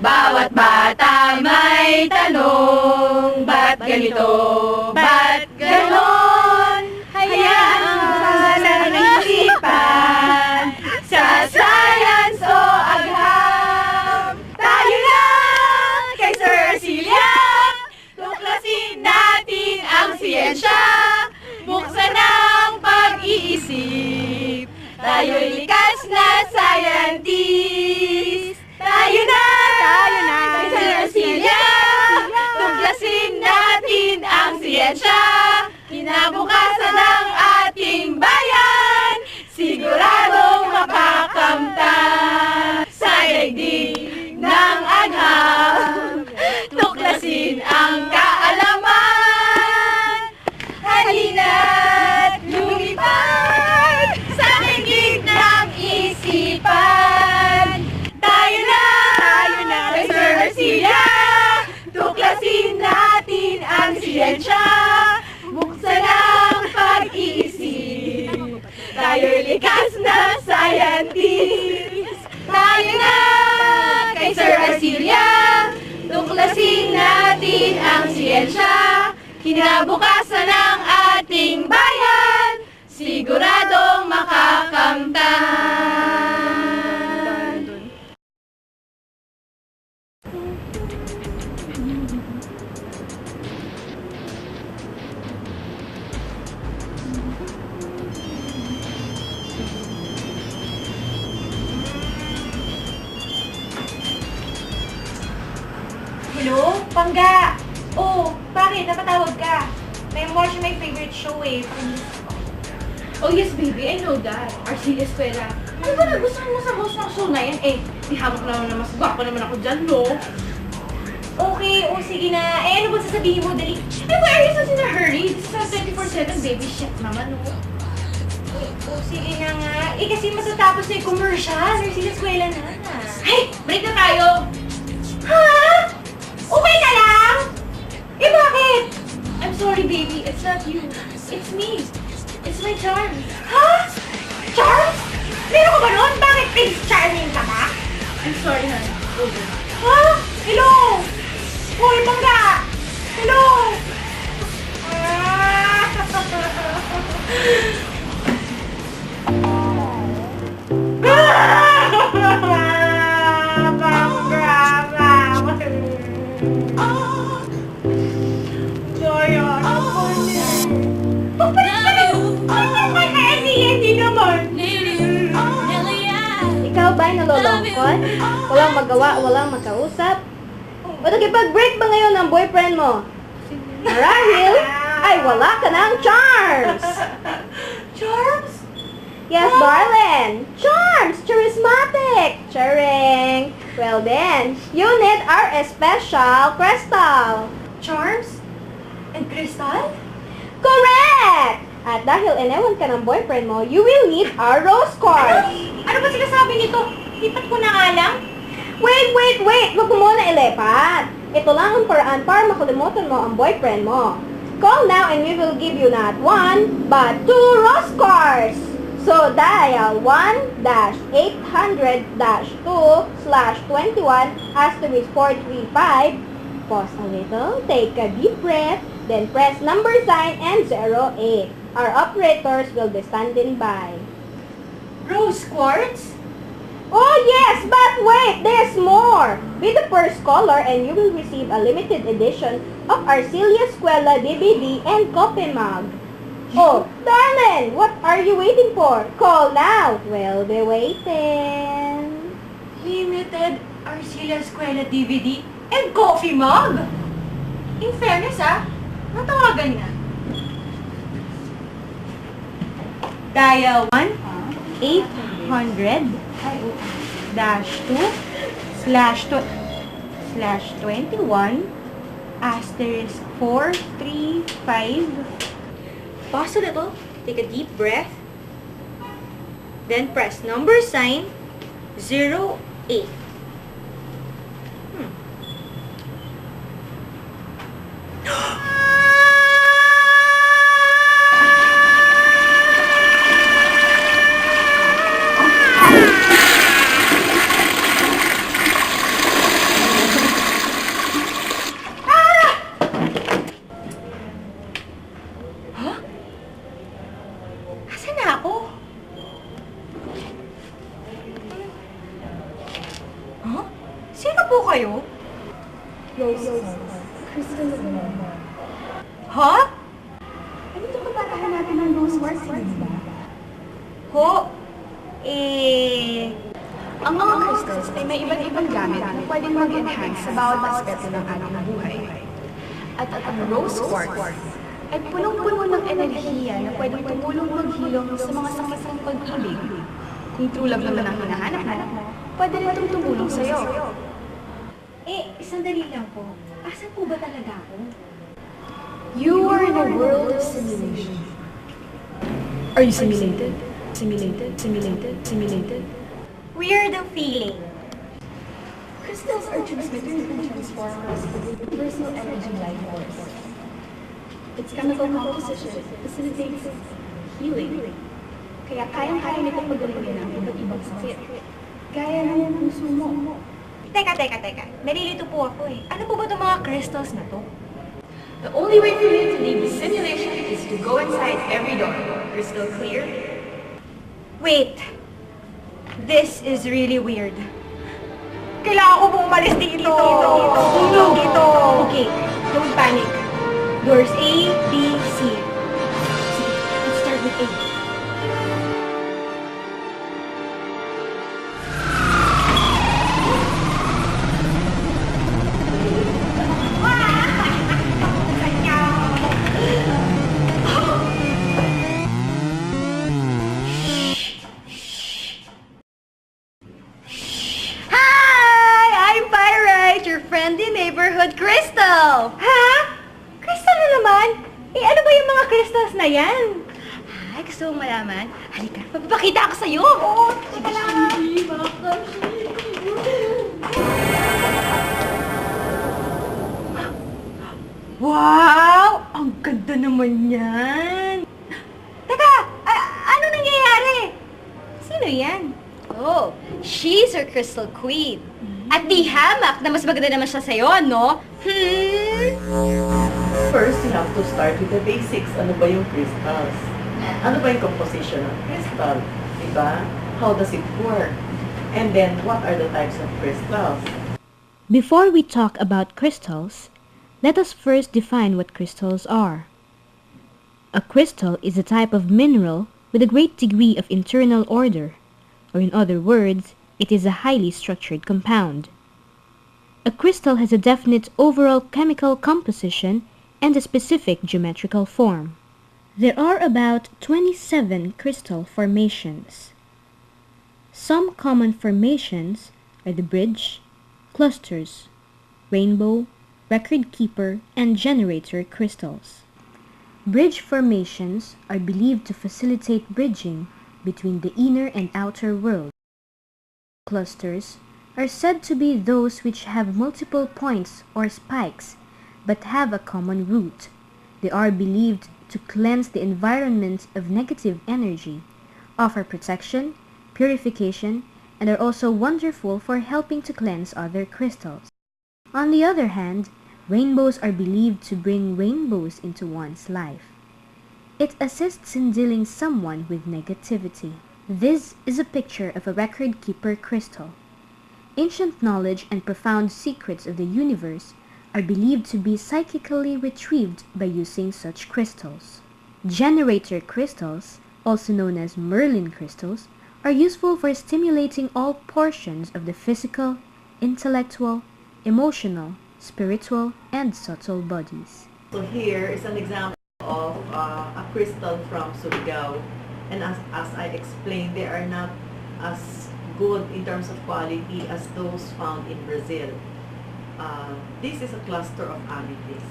Bawat bata may tanong, ba't ganito, ba't ganon? Hayaan mo sa isipan, sa science o agham. Tayo na kay Sir Arcilia, tuklasin natin ang siyensya. Buksan ang pag-iisip, tayo'y likas na scientist. Tayo na kay Sir Arcilia, tuklasin natin ang siyensya. Kinabukasan ng ating bayan, siguradong makakamtan. Sa daigdig ng agham, tuklasin ang kaalaman. Halina't lumipad sa daigdig ng isipan. Tayo na kay Sir Arcilia, tuklasin natin ang siyensya. Buksan ang pag-iisip, tayo'y likas na scientist. Tayo na kay Sir Arcilia, tuklasin natin ang siyensya. Kinabukasan ng ating bayan, siguradong makakamtan. Hello? Pangga! Oh, bakit? Napatawag ka? May watch my favorite show eh. Oh yes baby, I know that. Arcilia Eskwela. Ano ba nagustuhan mo sa host ng show na yan? Eh, di hawak naman na mas gwapo naman ako dyan, no? Okay, oh sige na. Eh, ano ba sasabihin mo? Dali. Eh, why are you such in a hurry? This is a 24/7 baby shit naman, no? Oh, sige na nga. Eh, kasi matatapos na yung commercial. Arcilia Eskwela na. Ay, break na tayo! Ha? Okay ka lang? Eh, bakit? I'm sorry baby, it's not you. It's me. It's my charm. Ha? Charles? Meron ka ba nun? Bakit Prince Charming ka ba? I'm sorry, honey. Over. Ha? Hello? Hoy, Pangga! Hello? Ikaw ba'y nalolongkot? Walang magawa, walang makausap? O nakipag-break ba ngayon ng boyfriend mo? Marahil ay wala ka ng charms! Charles? Yes, darling! Charms! Charismatic! Charing! Well then, you need our special crystal! Charms? And Crystal? Correct! At dahil inewan ka ng boyfriend mo, you will need our rose quartz! Ano ba sinasabi nito? Lipat ko na nga lang. Wait! Huwag mo muna ilipat! Ito lang ang paraan para makalimutan mo ang boyfriend mo. Call now and we will give you not one, but 2 rose quartz! So dial 1-800-2/21*435. Pause a little, take a deep breath, then press number sign and 08. Our operators will be standing by. Rose quartz? Oh yes, but wait, there's more! Be the first caller and you will receive a limited edition of Arcilia Eskwela DVD and coffee mug. Oh, darling, what are you waiting for? Call now. We'll be waiting. Limited Arcilia Eskwela DVD and coffee mug? In fairness natawagan na. Dial 1-800-2/21*435. Pause a little, take a deep breath, then press number sign 08. kayo? Crystals mo. Ha? Ano ito ba para hanapin ng rose quartz, ba? Ho? Ang mga crystals ay may iba't ibang gamit na pwedeng mag-enhance sa bawat aspeto ng ating buhay. At ang rose quartz ay punong-puno ng enerhiya na pwedeng tumulong maghilom sa mga sakit ng pag-ibig. Kung true love naman ang hinahanap mo, pwede rin itong tumulong sa'yo. Sandali lang po. Asan po ba talaga ako? You are in a world of simulation. Are you simulated? Simulated? Simulated? Simulated? Weird ang feeling. Crystals are transmitters and transformers with personal energy life force. Its chemical composition facilitates healing. Kaya kayang-kaya nito pagalingin ang iba't ibang sakit. Gaya ng puso mo. Teka. Nalilito po ako eh. Ano po ba itong mga crystals na to? The only way for you to leave the simulation is to go inside every door. Crystal clear? Wait. This is really weird. Kailangan ko pong umalis dito. Tulog ito. Okay, don't panic. Doors A, B, C. Sige, let's start with A. Hi! I'm Pyrite, your friendly neighborhood crystal. Ha? Crystal na naman? Ano ba yung mga crystals na yan? Ay, gusto mong malaman? Halika, magpapakita ako sa'yo. Oo, teka lang. Wow! Ang ganda naman yan! Teka! Ano nangyayari? Sino yan? Oh, she's our crystal queen. At di hamak na mas maganda naman siya sa'yo, no? First, you have to start with the basics. Ano ba yung crystals? Ano ba yung composition ng crystal? Diba? How does it work? And then, what are the types of crystals? Before we talk about crystals, let us first define what crystals are. A crystal is a type of mineral with a great degree of internal order, or in other words, it is a highly structured compound. A crystal has a definite overall chemical composition and a specific geometrical form. There are about 27 crystal formations. Some common formations are the bridge, clusters, rainbow, record keeper, and generator crystals. Bridge formations are believed to facilitate bridging between the inner and outer world. Clusters are said to be those which have multiple points or spikes but have a common root. They are believed to cleanse the environment of negative energy, offer protection, purification, and are also wonderful for helping to cleanse other crystals. On the other hand, rainbows are believed to bring rainbows into one's life. It assists in dealing someone with negativity. This is a picture of a record keeper crystal. Ancient knowledge and profound secrets of the universe are believed to be psychically retrieved by using such crystals. Generator crystals, also known as Merlin crystals, are useful for stimulating all portions of the physical, intellectual, emotional, spiritual, and subtle bodies. So here is an example of a crystal from Surigao. And as I explained, they are not as good in terms of quality as those found in Brazil. This is a cluster of amethyst.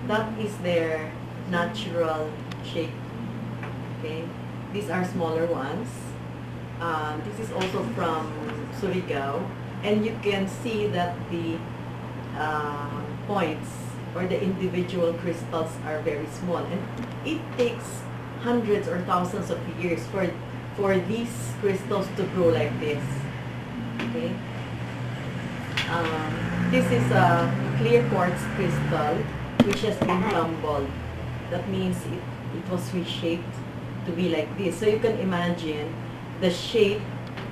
That is their natural shape. Okay, these are smaller ones. This is also from Surigao, and you can see that the points or the individual crystals are very small, and it takes hundreds or thousands of years for these crystals to grow like this. Okay. This is a clear quartz crystal which has been tumbled. That means it was reshaped to be like this. So you can imagine the shape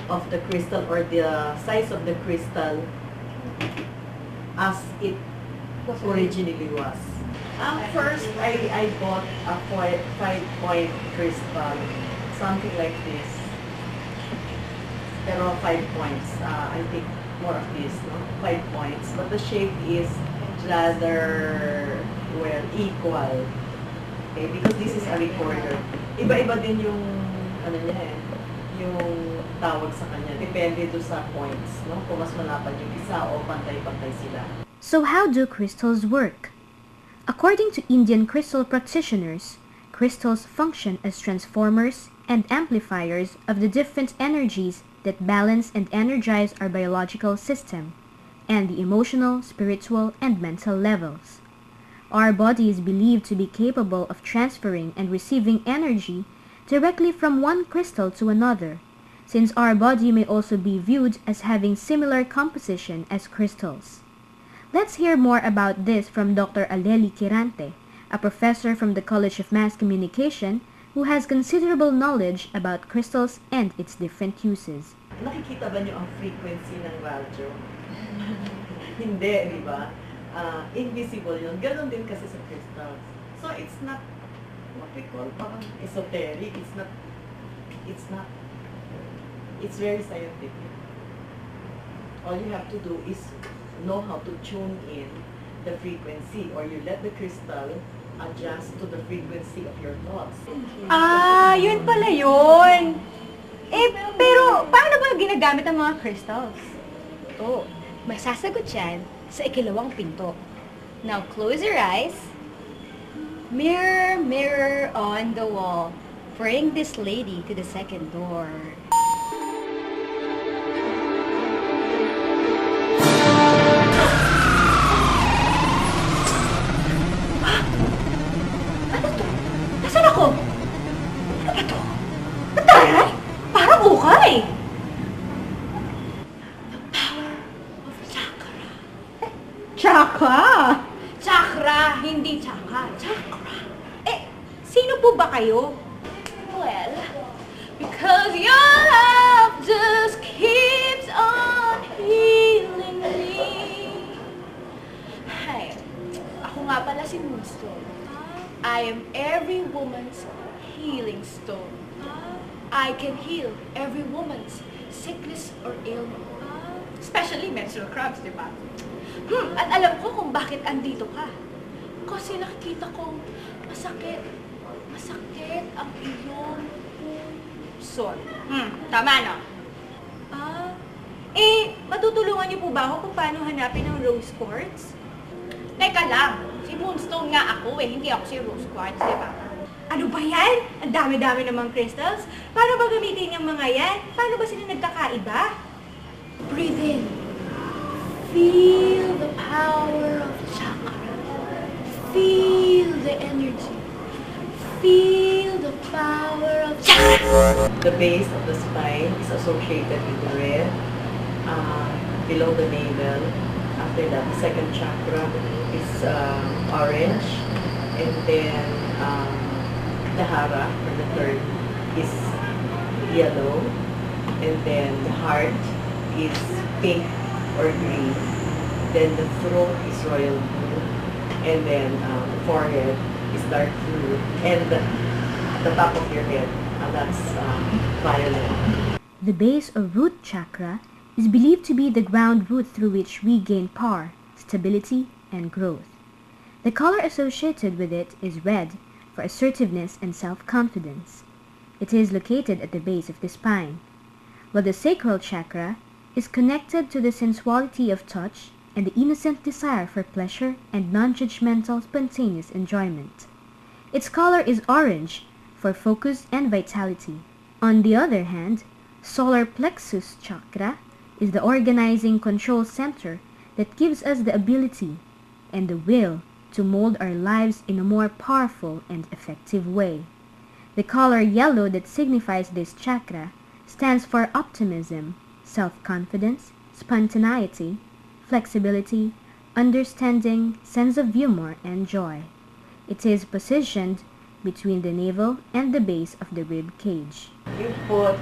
of the crystal or the size of the crystal as it originally was. First, I bought a 5-point crystal, something like this. Pero 5 points, I think more of this, no? 5 points. But the shape is rather, well, equal. Okay, because this is a recorder. Iba-iba din yung, ano niya eh, yung tawag sa kanya. Depende do sa points, no? Kung mas malapad yung isa o pantay-pantay sila. So how do crystals work? According to Indian crystal practitioners, crystals function as transformers and amplifiers of the different energies that balance and energize our biological system and the emotional, spiritual, and mental levels. Our body is believed to be capable of transferring and receiving energy directly from one crystal to another, since our body may also be viewed as having similar composition as crystals. Let's hear more about this from Dr. Aleli Quirante, a professor from the College of Mass Communication who has considerable knowledge about crystals and its different uses. Nakikita ba niyo ang frequency ng radyo? Hindi, di ba? Invisible yun. Ganon din kasi sa crystals. So it's not what we call parang esoteric. It's very scientific. All you have to do is know how to tune in the frequency, or you let the crystal adjust to the frequency of your thoughts. Ah, yun pala yun! Pero paano ba ginagamit ang mga crystals? Oh, masasagot yan sa ikalawang pinto. Now close your eyes. Mirror, mirror on the wall, bring this lady to the second door. Nasaan ako? Ano ba to? Nataray? Parang ukay! Chakra! Chakra, hindi chaka. Chakra. Sino po ba kayo? Well, because your love just keeps on healing me. Hi, ako nga pala si Moonstone. I am every woman's healing stone. I can heal every woman's sickness or ailment. Especially menstrual cramps, di ba? At alam ko kung bakit andito ka. Kasi nakikita kong masakit ang iyong puso. Tama na. Matutulungan niyo po ba ako kung paano hanapin ang rose quartz? Teka lang, si Moonstone nga ako hindi ako si Rose Quartz, di ba? Ano ba yan? Ang dami-dami namang crystals. Paano ba gamitin yung mga yan? Paano ba sila nagkakaiba? Breathe in. Feel the power of chakra. Feel the energy. Feel the power of chakra. The base of the spine is associated with the red, below the navel. After that, the second chakra is orange, and then the hara, or the third, is yellow, and then the heart is pink or green. Then the throat is royal blue, and then the forehead is dark blue, and the top of your head, that's violet. The base or root chakra is believed to be the ground root through which we gain power, stability, and growth. The color associated with it is red for assertiveness and self-confidence. It is located at the base of the spine, while the sacral chakra is connected to the sensuality of touch and the innocent desire for pleasure and non-judgmental spontaneous enjoyment. Its color is orange for focus and vitality. On the other hand, solar plexus chakra is the organizing control center that gives us the ability and the will to mold our lives in a more powerful and effective way. The color yellow that signifies this chakra stands for optimism, self-confidence, spontaneity, flexibility, understanding, sense of humor, and joy. It is positioned between the navel and the base of the rib cage. You put,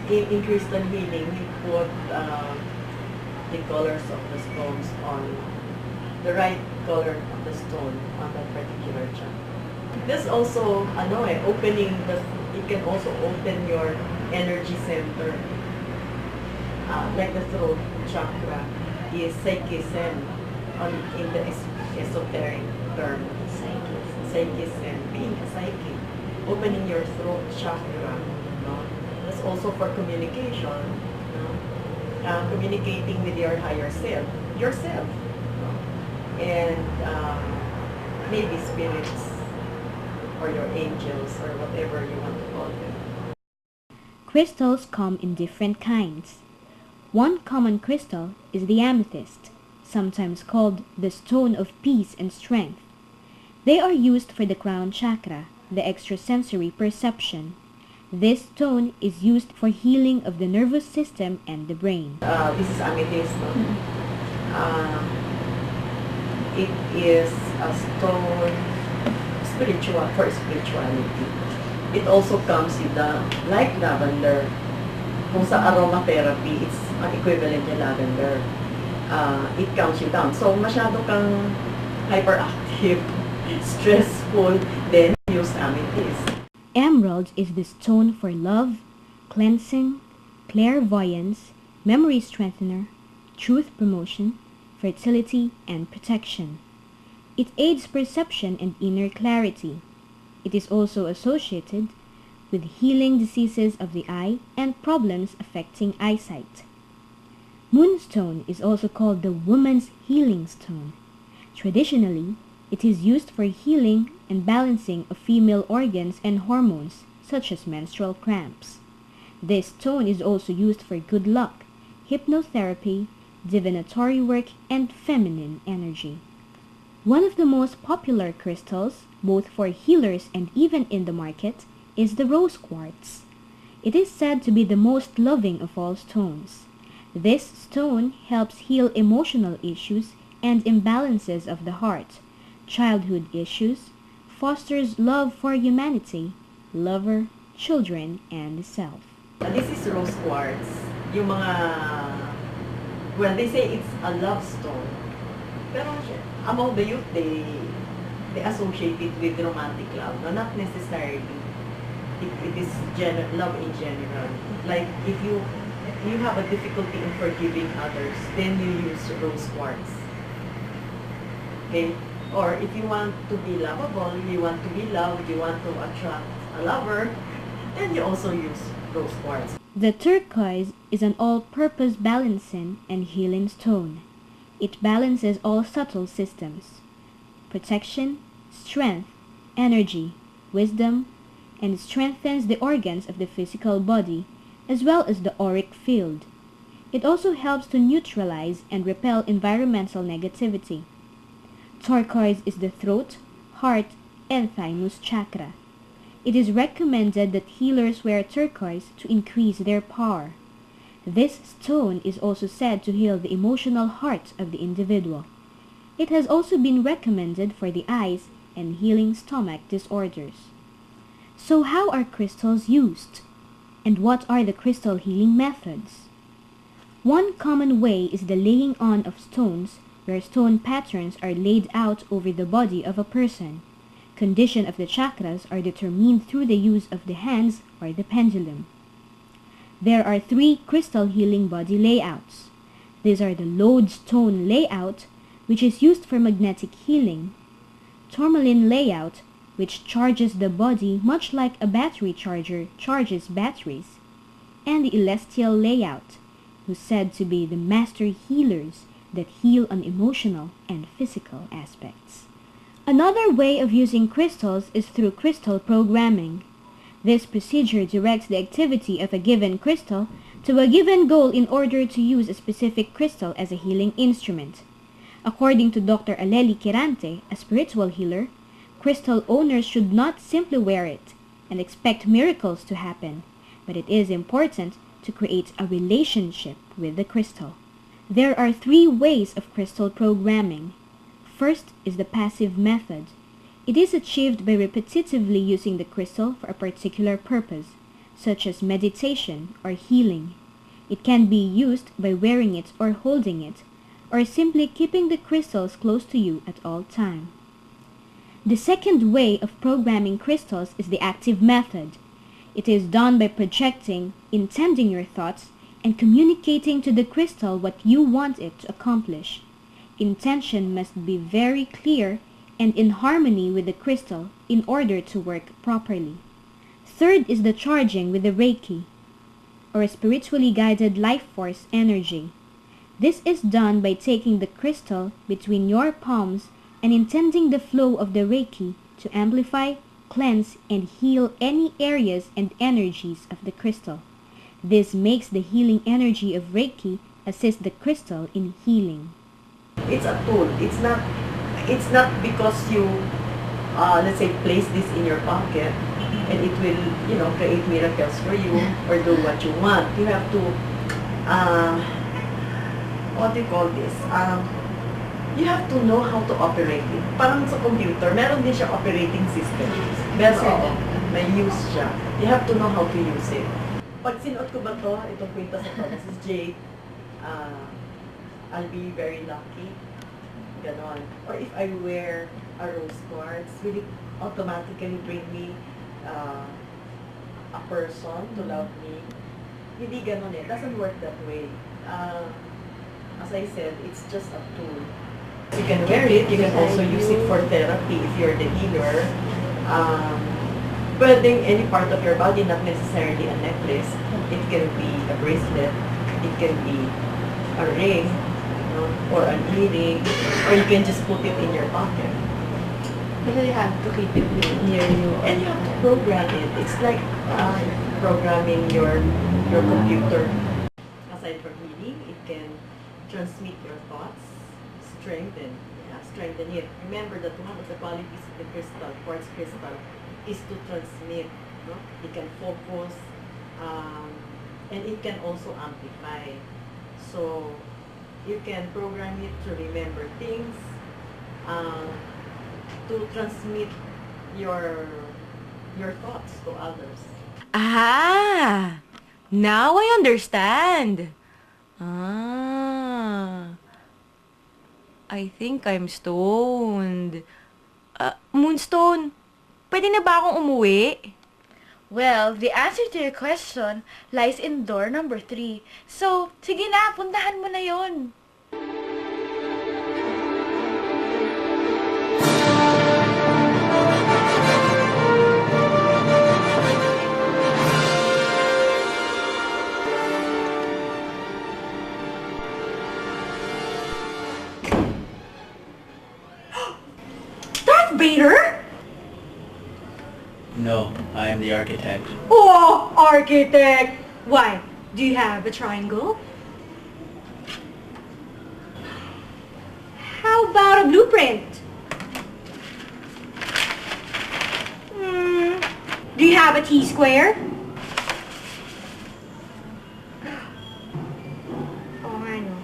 in crystal healing, you put the colors of the stones on the right color of the stone on that particular chakra. This also, opening it can also open your energy center. Like the throat chakra is psyche-sen in the esoteric term. Psyche-sen, being a psyche. Opening your throat chakra. No? That's also for communication. No? Communicating with your higher self. Yourself. No? And maybe spirits or your angels or whatever you want to call them. Crystals come in different kinds. One common crystal is the amethyst, sometimes called the stone of peace and strength. They are used for the crown chakra, the extrasensory perception. This stone is used for healing of the nervous system and the brain. This is amethyst. No? It is a stone for spirituality. It also comes with like lavender. Kung sa aromatherapy, it's an equivalent to lavender. It calms you down. So, masyado kang hyperactive, stressful, then use amethyst. Emerald is the stone for love, cleansing, clairvoyance, memory strengthener, truth promotion, fertility, and protection. It aids perception and inner clarity. It is also associated with healing diseases of the eye and problems affecting eyesight. Moonstone is also called the woman's healing stone. Traditionally, it is used for healing and balancing of female organs and hormones, such as menstrual cramps. This stone is also used for good luck, hypnotherapy, divinatory work, and feminine energy. One of the most popular crystals, both for healers and even in the market, is the rose quartz. It is said to be the most loving of all stones. This stone helps heal emotional issues and imbalances of the heart, childhood issues, fosters love for humanity, lover, children, and the self. This is rose quartz. Yung they say it's a love stone. Pero among the youth, they associate it with romantic love. No, not necessarily. It is love in general. Like if you have a difficulty in forgiving others, then you use rose quartz. Okay? Or if you want to be lovable, you want to be loved, you want to attract a lover, then you also use rose quartz. The turquoise is an all-purpose balancing and healing stone. It balances all subtle systems, protection, strength, energy, wisdom, and strengthens the organs of the physical body as well as the auric field. It also helps to neutralize and repel environmental negativity. Turquoise is the throat, heart, and thymus chakra. It is recommended that healers wear turquoise to increase their power. This stone is also said to heal the emotional heart of the individual. It has also been recommended for the eyes and healing stomach disorders. So how are crystals used? And what are the crystal healing methods? One common way is the laying on of stones, where stone patterns are laid out over the body of a person. Condition of the chakras are determined through the use of the hands or the pendulum. There are 3 crystal healing body layouts. These are the lodestone layout, which is used for magnetic healing, tourmaline layout, which charges the body much like a battery charger charges batteries, and the celestial layout, who's said to be the master healers that heal on emotional and physical aspects. Another way of using crystals is through crystal programming. This procedure directs the activity of a given crystal to a given goal in order to use a specific crystal as a healing instrument. According to Dr. Aleli Quirante, a spiritual healer, crystal owners should not simply wear it and expect miracles to happen, but it is important to create a relationship with the crystal. There are 3 ways of crystal programming. First is the passive method. It is achieved by repetitively using the crystal for a particular purpose, such as meditation or healing. It can be used by wearing it or holding it, or simply keeping the crystals close to you at all time. The second way of programming crystals is the active method. It is done by projecting, intending your thoughts, and communicating to the crystal what you want it to accomplish. Intention must be very clear and in harmony with the crystal in order to work properly. Third is the charging with the Reiki, or a spiritually guided life force energy. This is done by taking the crystal between your palms and intending the flow of the Reiki to amplify, cleanse, and heal any areas and energies of the crystal. This makes the healing energy of Reiki assist the crystal in healing. It's a tool. It's not because you, let's say, place this in your pocket and it will, create miracles for you or do what you want. You have to, what do you call this? You have to know how to operate it. Parang sa computer, meron din siya operating system. May use siya. You have to know how to use it. Pag sinuot ko ba to, itong kwintas na to, this is jade, I'll be very lucky. Ganon. Or if I wear a rose quartz, will it automatically bring me a person to love me? Hindi ganon eh. It doesn't work that way. As I said, it's just a tool. You can wear it. You can also use it for therapy if you're the healer. Pwedeng any part of your body, not necessarily a necklace. It can be a bracelet. It can be a ring, or an earring, or you can just put it in your pocket. But you have to keep it near you. And you have to program it. It's like programming your computer. Aside from healing, it can transmit your thoughts, strengthen it. Remember that one of the qualities of the crystal, quartz crystal, is to transmit. It can focus, and it can also amplify. So you can program it to remember things, to transmit your thoughts to others. Ah! Now I understand. I think I'm stoned. Moonstone, pwede na ba akong umuwi? Well, the answer to your question lies in door number 3. So, sige na, puntahan mo na yon. Darth Vader? No, I am the architect. Oh, architect! Why? Do you have a triangle? How about a blueprint? Do you have a T-square? Oh, I know.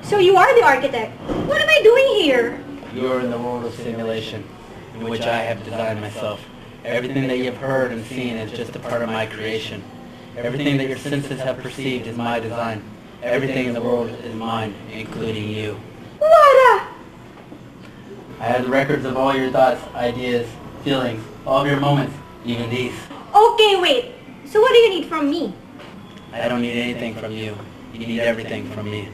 So you are the architect. What am I doing here? You are in the world of simulation, in which I have designed myself. Everything that you have heard and seen is just a part of my creation. Everything that your senses have perceived is my design. Everything in the world is mine, including you. What I have the records of all your thoughts, ideas, feelings, all of your moments, even these. Okay, wait. So what do you need from me? I don't need anything from you. You need everything from me.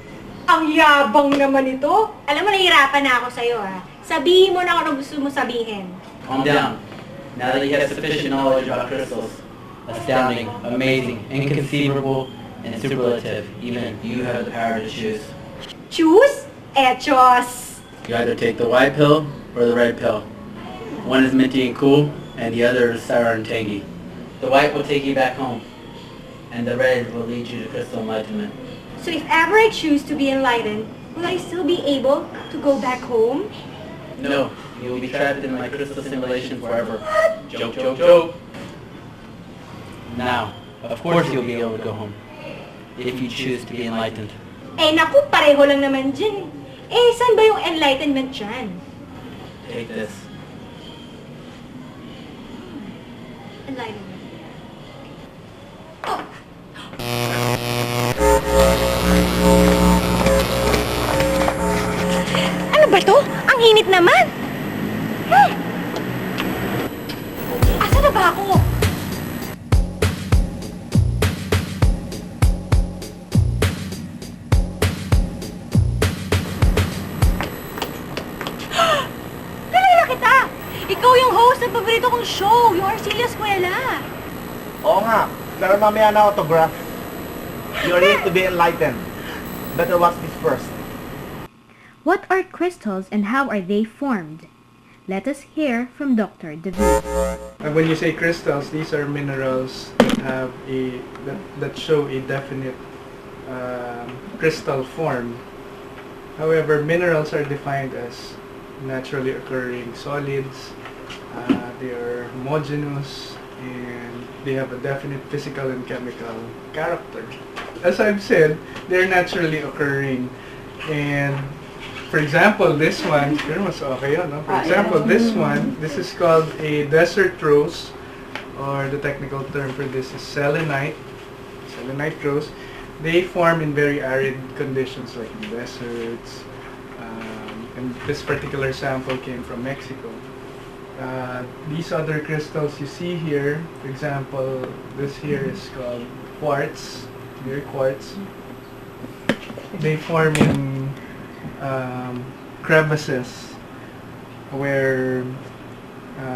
Ang yabang naman ito. Alam mo, nahihirapan na ako sa'yo, ha? Sabihin mo na ako na gusto mo sabihin. Calm down. Now that you have sufficient knowledge about crystals, astounding, amazing, inconceivable, and superlative, even you have the power to choose. Choose? Echos. You either take the white pill or the red pill. One is minty and cool, and the other is sour and tangy. The white will take you back home, and the red will lead you to crystal enlightenment. So if ever I choose to be enlightened, will I still be able to go back home? No, you will be trapped in my crystal simulation forever. Joke, joke, joke. Now, of course you'll be able to go home, if you choose to be enlightened. Eh naku, pareho lang naman dyan. Eh, saan ba yung enlightenment dyan? Take this. Enlightenment. naman! Asa na ba ako? Kilala kita! Ikaw yung host ng paborito kong show, yung Arcilia Escuela. Oo nga, pero mamaya na autograph. You're here to be enlightened. Better watch this first. What are crystals and how are they formed? Let us hear from Dr. David. When you say crystals, these are minerals that have that show a definite crystal form. However, minerals are defined as naturally occurring solids. They are homogeneous and they have a definite physical and chemical character. As I've said, they're naturally occurring, and for example, this one, pero mas okay yun, no? For example, this one, this is called a desert rose, or the technical term for this is selenite rose. They form in very arid conditions like in deserts, and this particular sample came from Mexico. These other crystals you see here, for example, this here is called quartz, clear quartz. They form in crevices where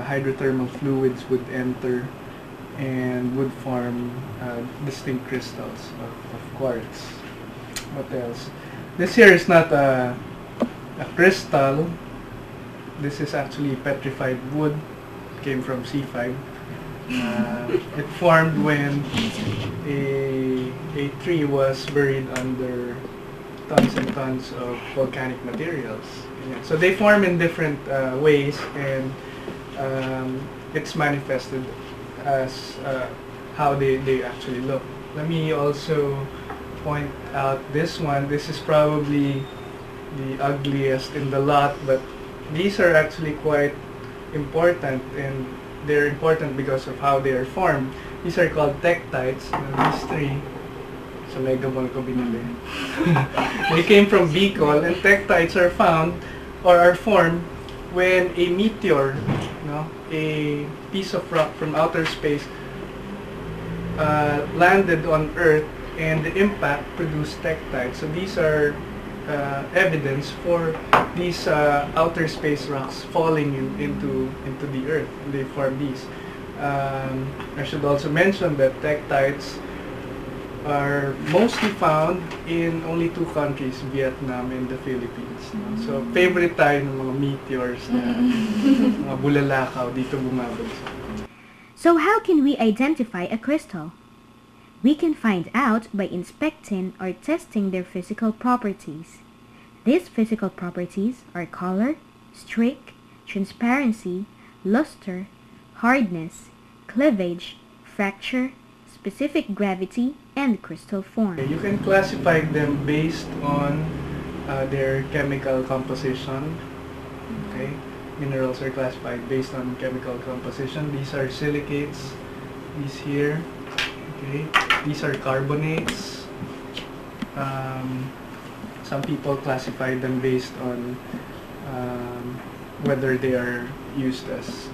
hydrothermal fluids would enter and would form distinct crystals of quartz. What else? This here is not a crystal. This is actually petrified wood. Came from C5. It formed when a tree was buried under tons and tons of volcanic materials. Yeah. So they form in different ways, and it's manifested as how they actually look. Let me also point out this one. This is probably the ugliest in the lot, but these are actually quite important, and they're important because of how they are formed. These are called tektites. These three, sa Mega Mall ko binili. They came from Bicol, and tektites are found or are formed when a meteor, a piece of rock from outer space, landed on Earth, and the impact produced tektites. So these are evidence for these outer space rocks falling into the Earth, and they form these. I should also mention that tektites are mostly found in only two countries, Vietnam and the Philippines. So favorite tayo ng mga meteors na mga bulalakaw dito bumabagsak. So how can we identify a crystal? We can find out by inspecting or testing their physical properties. These physical properties are color, streak, transparency, luster, hardness, cleavage, fracture, specific gravity, and crystal form. You can classify them based on their chemical composition. Okay, minerals are classified based on chemical composition. These are silicates. These here. Okay, these are carbonates. Some people classify them based on whether they are used as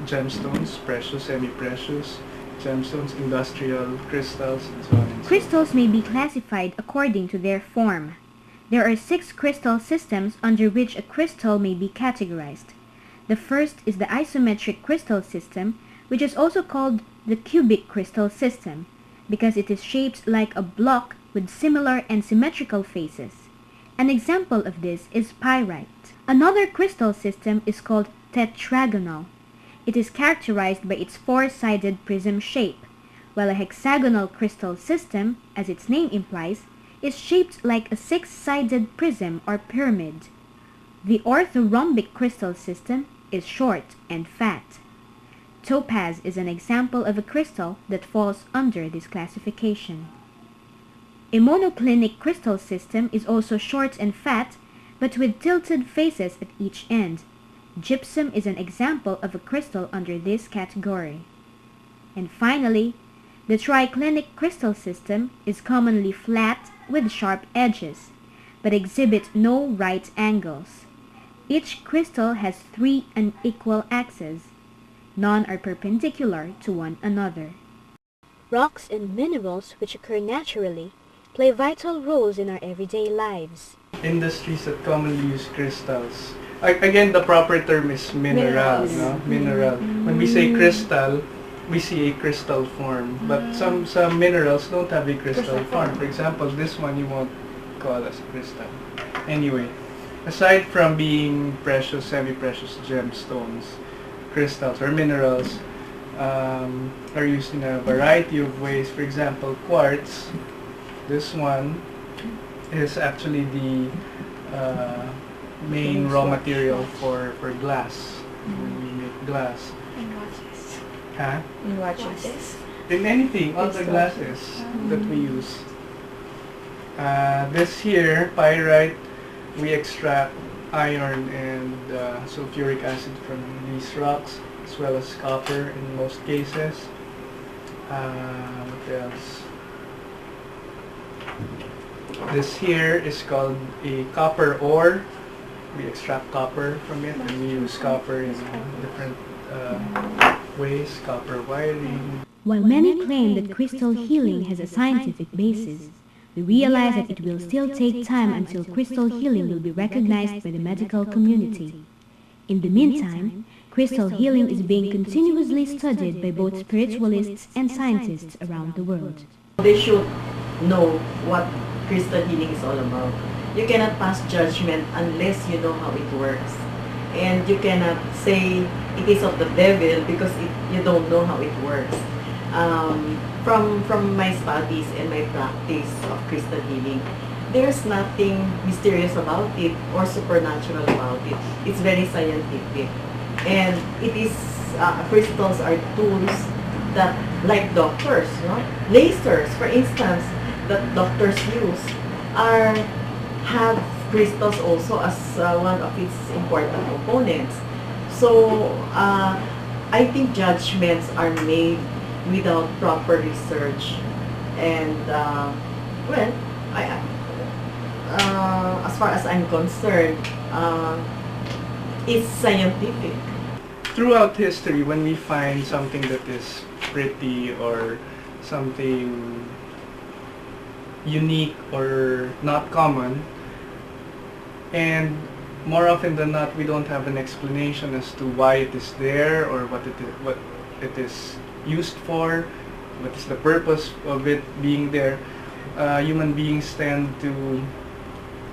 gemstones, precious, semi-precious, gemstones, industrial crystals, and so on and so on. Crystals may be classified according to their form. There are 6 crystal systems under which a crystal may be categorized. The first is the isometric crystal system, which is also called the cubic crystal system, because it is shaped like a block with similar and symmetrical faces. An example of this is pyrite. Another crystal system is called tetragonal. It is characterized by its 4-sided prism shape, while a hexagonal crystal system, as its name implies, is shaped like a 6-sided prism or pyramid. The orthorhombic crystal system is short and fat. Topaz is an example of a crystal that falls under this classification. A monoclinic crystal system is also short and fat, but with tilted faces at each end. Gypsum is an example of a crystal under this category. And finally, the triclinic crystal system is commonly flat with sharp edges, but exhibit no right angles. Each crystal has 3 unequal axes. None are perpendicular to one another. Rocks and minerals which occur naturally play vital roles in our everyday lives. Industries that commonly use crystals. Again, the proper term is mineral. Minerals. No? Mineral. When we say crystal, we see a crystal form. But some minerals don't have a crystal form. For example, this one you won't call as a crystal. Anyway, aside from being precious, semi-precious gemstones, crystals or minerals are used in a variety of ways. For example, quartz. This one is actually the main raw material for glass. When we make glass. And watches. Huh? In watches. In anything, all the glasses that we use. This here, pyrite, we extract iron and sulfuric acid from these rocks, as well as copper in most cases. What else? This here is called a copper ore. We extract copper from it and we use copper in different ways, copper wiring. While many claim that crystal healing has a scientific basis, we realize that it will still take time until crystal healing will be recognized by the medical community. In the meantime, crystal healing is being continuously studied by both spiritualists and scientists around the world. They should know what crystal healing is all about. You cannot pass judgment unless you know how it works. And you cannot say it is of the devil because you don't know how it works. From my studies and my practice of crystal healing, there's nothing mysterious about it or supernatural about it. It's very scientific. And it is, crystals are tools that, like doctors, no? Lasers, for instance, that doctors use have crystals also as one of its important components. So I think judgments are made without proper research, and well, as far as I'm concerned, it's scientific. Throughout history, when we find something that is pretty or something unique or not common, and more often than not we don't have an explanation as to why it is there or what it is used for, what is the purpose of it being there, human beings tend to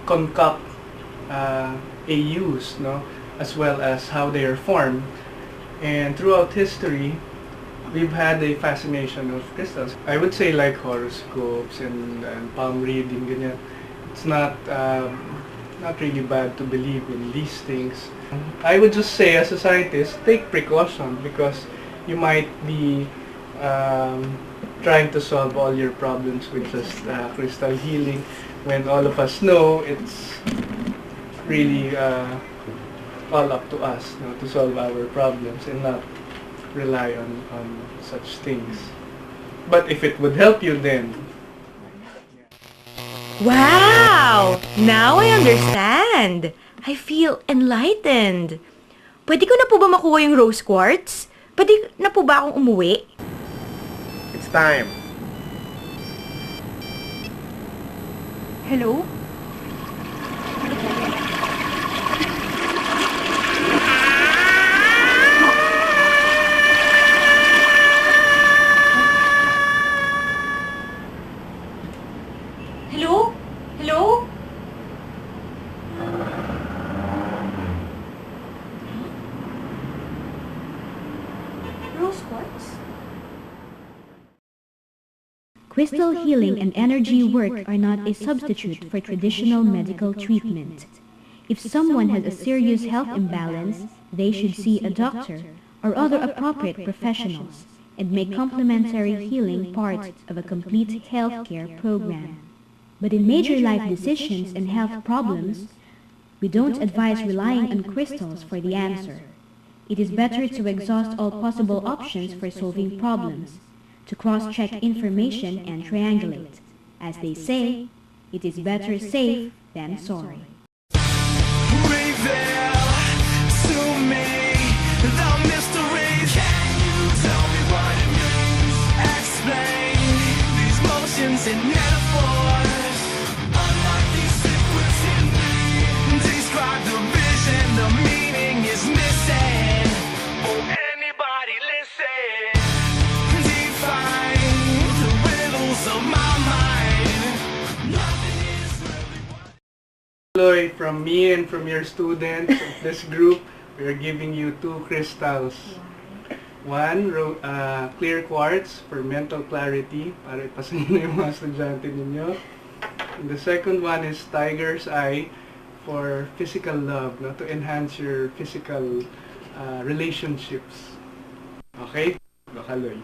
concoct a use, no, as well as how they are formed. And throughout history, we've had a fascination of crystals. I would say like horoscopes and palm reading, ganyan. It's not really bad to believe in these things. I would just say, as a scientist, take precaution because you might be trying to solve all your problems with just crystal healing, when all of us know it's really all up to us, you know, to solve our problems and not rely on such things. But if it would help you, then Wow! Now I understand. I feel enlightened. Pwede ko na po ba makuha yung rose quartz? Pwede na po ba akong umuwi? It's time. Hello? Hello? Hello? Rose quartz? Crystal healing and energy work are not a substitute for traditional medical treatment. If someone has a serious health imbalance, they should see a doctor or other appropriate professionals and make complementary healing part of a complete healthcare program. But in major life decisions and health problems, we don't advise relying on crystals for the answer. It is better to exhaust all possible options for solving problems, to cross-check information and triangulate. As they say, it is better safe than sorry. Reveal and metaphors. Unlike these secrets in me, describe the vision, the meaning is missing. Oh, anybody listen? Define the riddles of my mind. Nothing is really From me and from your students of this group, we are giving you 2 crystals. One, clear quartz for mental clarity, para ipasa nyo na yung mga estudyante ninyo. And the second one is tiger's eye for physical love, no? To enhance your physical relationships. Okay? Bakaloy.